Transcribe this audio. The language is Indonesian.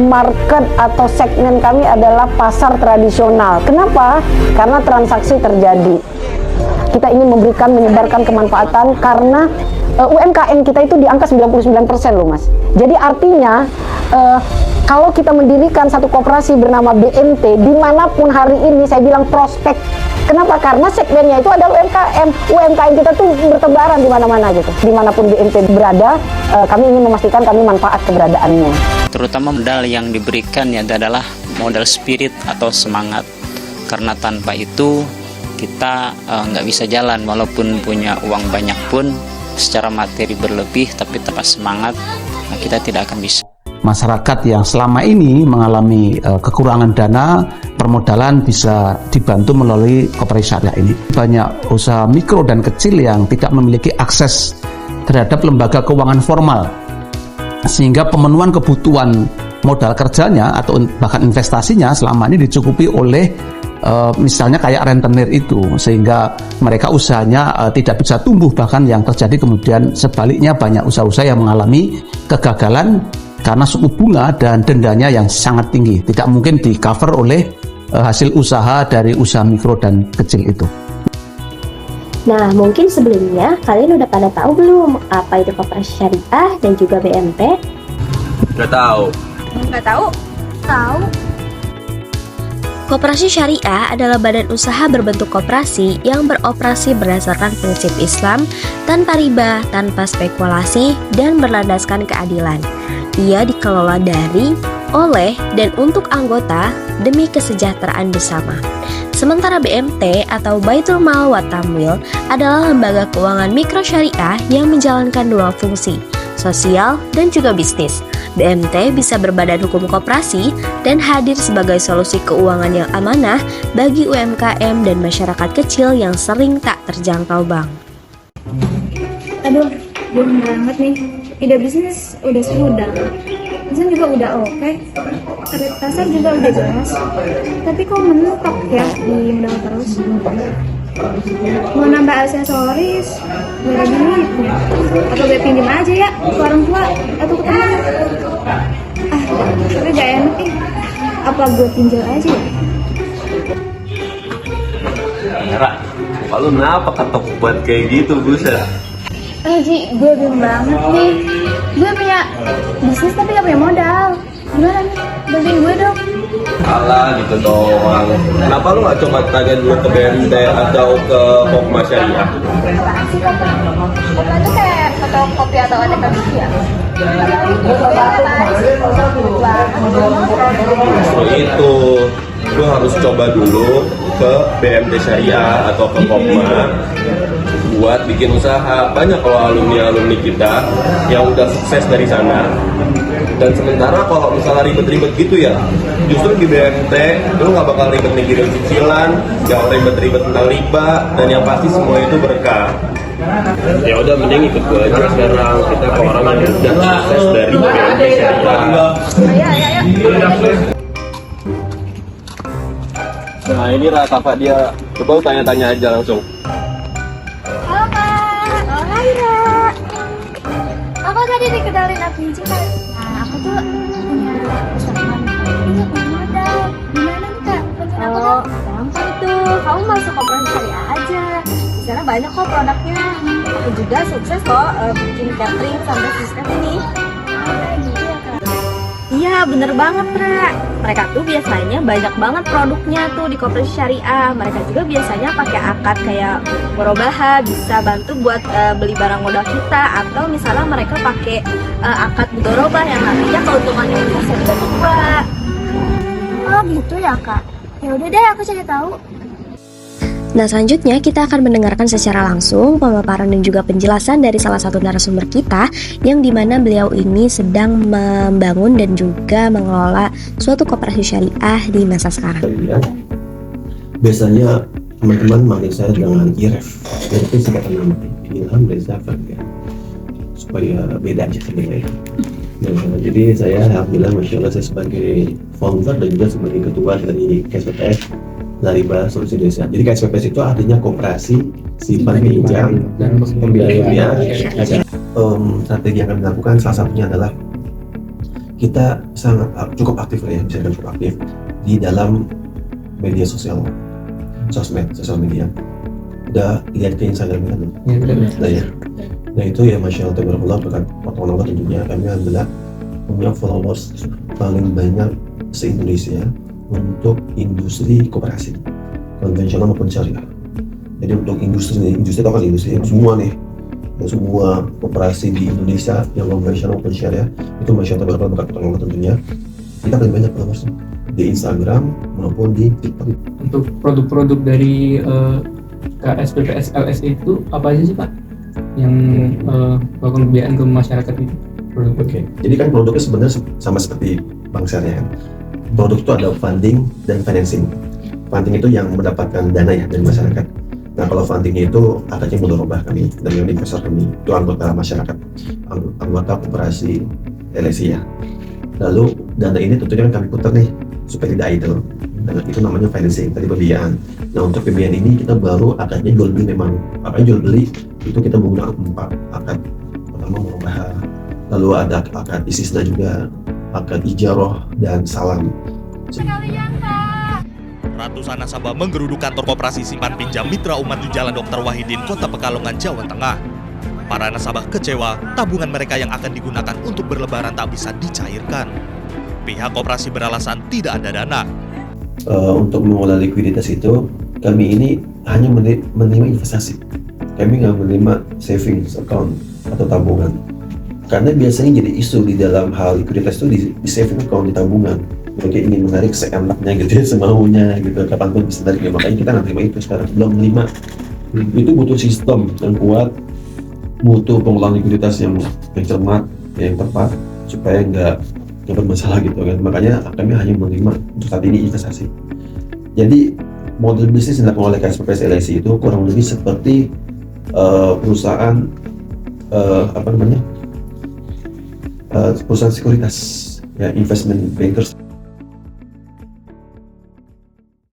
Market atau segmen kami adalah pasar tradisional. Kenapa? Karena transaksi terjadi. Kita ingin menyebarkan kemanfaatan karena UMKM kita itu di angka 99% loh Mas. Jadi artinya kalau kita mendirikan satu koperasi bernama BMT, dimanapun hari ini saya bilang prospek. Kenapa? Karena segmennya itu adalah UMKM. UMKM kita tuh bertebaran di mana-mana gitu. Dimanapun BMT berada, kami ingin memastikan kami manfaat keberadaannya. Terutama modal yang diberikan ya adalah modal spirit atau semangat. Karena tanpa itu kita nggak bisa jalan, walaupun punya uang banyak pun secara materi berlebih, tapi tanpa semangat kita tidak akan bisa. Masyarakat yang selama ini mengalami kekurangan dana permodalan bisa dibantu melalui koperasi syariah ini. Banyak usaha mikro dan kecil yang tidak memiliki akses terhadap lembaga keuangan formal, sehingga pemenuhan kebutuhan modal kerjanya atau bahkan investasinya selama ini dicukupi oleh misalnya kayak rentenir itu, sehingga mereka usahanya tidak bisa tumbuh. Bahkan yang terjadi kemudian sebaliknya, banyak usaha-usaha yang mengalami kegagalan karena suku bunga dan dendanya yang sangat tinggi, tidak mungkin di cover oleh hasil usaha dari usaha mikro dan kecil itu. Nah, mungkin sebelumnya kalian udah pada tahu belum apa itu koperasi syariah dan juga BMT? Nggak tahu. Nggak tahu? Tahu. Koperasi syariah adalah badan usaha berbentuk koperasi yang beroperasi berdasarkan prinsip Islam, tanpa riba, tanpa spekulasi, dan berlandaskan keadilan. Ia dikelola dari, oleh, dan untuk anggota demi kesejahteraan bersama. Sementara BMT atau Baitul Mal wa Tamwil adalah lembaga keuangan mikro syariah yang menjalankan dua fungsi, sosial dan juga bisnis. BMT bisa berbadan hukum koperasi dan hadir sebagai solusi keuangan yang amanah bagi UMKM dan masyarakat kecil yang sering tak terjangkau bank. Aduh, belum banget nih. Ide bisnis udah sudah, desain juga udah oke, target pasar juga udah jelas. Tapi kok mentok ya di modal terus. Mau nambah aksesoris, gue lagi duitnya. Atau gue pinjam aja ya ke orang tua atau ke teman. Tapi gak enak nih. Apa gue pinjam aja ya? Ra, lu kenapa ketok buat kayak gitu, buset? Ji, gue bingung banget nih. Gue punya bisnis tapi gak punya modal. Gimana nih? Bantuin gue dong. Alah gitu doang. Kenapa lu gak coba tanya dulu ke BMT atau ke Pokma Syariah? Apaan sih Pokma? Pokma itu kayak fotokopi atau ATM ya? So itu, lu harus coba dulu ke BMT Syariah atau ke Pokma buat bikin usaha. Banyak kalau alumni kita yang udah sukses dari sana. Dan sementara kalau misalnya ribet-ribet gitu ya, justru di BMT lu nggak bakal ribet mikirin cicilan, nggak ribet-ribet tentang riba, dan yang pasti semua itu berkah. Ya udah, mending ikut gue aja sekarang, kita ke orang yang udah sukses dari BMT Syariah. Nah ini rata Pak, dia coba lu tanya-tanya aja langsung. Halo Kak, hai Ra. Aku tadi dikenalin Abinci Kak. Nah aku tuh punya usaha, ini gak punya modal. Gimana nih Kak? Bantuin aku dong. Gampang tuh, kamu masuk koperasi syariah aja. Di sana banyak kok produknya. Aku juga sukses kok bikin catering sampai sistem ini. Gitu ya Kak. Iya, bener banget, Ra. Mereka tuh biasanya banyak banget produknya tuh di koperasi syariah. Mereka juga biasanya pakai akad kayak murabahah, bisa bantu buat beli barang modal kita. Atau misalnya mereka pakai akad mudharabah yang nantinya keuntungannya besar bisa dibagi dua. Oh gitu ya Kak. Ya udah deh, aku cari tahu. Nah, selanjutnya kita akan mendengarkan secara langsung pemaparan dan juga penjelasan dari salah satu narasumber kita, yang dimana beliau ini sedang membangun dan juga mengelola suatu koperasi syariah di masa sekarang. Biasanya teman-teman manggil saya dengan IREF, itu singkatan nama Ilham Reza Fadlia, supaya beda aja sebenarnya. Nah, jadi saya alhamdulillah, masya Allah, saya sebagai founder dan juga sebagai ketua dari KSPPS Lariba Solusi Desa. Jadi KSPPS itu artinya koperasi simpan pinjam dan pembiayaan. Strategi yang kami lakukan salah satunya adalah kita cukup aktif lah ya, bisa cukup aktif di dalam media sosial, sosial media. Udah lihat ke Instagram kita belum? Nah itu ya Masya Allah tabarakallah, berkat potongan Allah tentunya kami alhamdulillah punya followers paling banyak se-Indonesia untuk industri koperasi konvensional maupun syariah. Jadi untuk industri itu kan industri semua nih, semua koperasi di Indonesia yang konvensional maupun syariah itu Masya Allah tabarakallah, berkat potongan Allah tentunya kita paling banyak followers di Instagram maupun di TikTok. Untuk produk-produk dari KSPPS LSE itu apa aja sih Pak yang melakukan pembiayaan ke masyarakat itu? Oke. Jadi kan produknya sebenarnya sama seperti bank syariah kan. Produk itu ada funding dan financing. Funding itu yang mendapatkan dana ya dari masyarakat. Nah kalau fundingnya itu akadnya mudharabah kami dari investor kami, itu anggota masyarakat, anggota koperasi LSI ya. Lalu dana ini tentunya kan kami putar nih supaya tidak idle. Dan itu namanya financing, tadi pembiayaan. Nah untuk pembiayaan ini kita baru akadnya jual beli memang. Akadnya jual beli itu kita menggunakan 4 akad. Pertama murabahah, lalu ada akad istisna juga, akad ijarah dan salam. Ratusan nasabah menggeruduk kantor koperasi simpan pinjam Mitra Umat di Jalan Dr. Wahidin, Kota Pekalongan, Jawa Tengah. Para nasabah kecewa, tabungan mereka yang akan digunakan untuk berlebaran tak bisa dicairkan. Pihak koperasi beralasan tidak ada dana. Untuk mengelola likuiditas itu, kami ini hanya menerima investasi. Kami nggak menerima savings account atau tabungan. Karena biasanya jadi isu di dalam hal likuiditas itu di saving account, di tabungan. Mereka ingin menarik seenaknya gitu ya, semaunya gitu, kapanpun bisa tarik. Ya, makanya kita nggak terima itu sekarang, belum menerima. Itu butuh sistem yang kuat, butuh pengelolaan likuiditas yang cermat, yang tepat, supaya nggak bermasalah gitu kan. Makanya kami hanya menerima untuk saat ini investasi. Jadi model bisnis yang dilakukan oleh KSPPS LSI itu kurang lebih seperti perusahaan perusahaan sekuritas ya, investment bankers.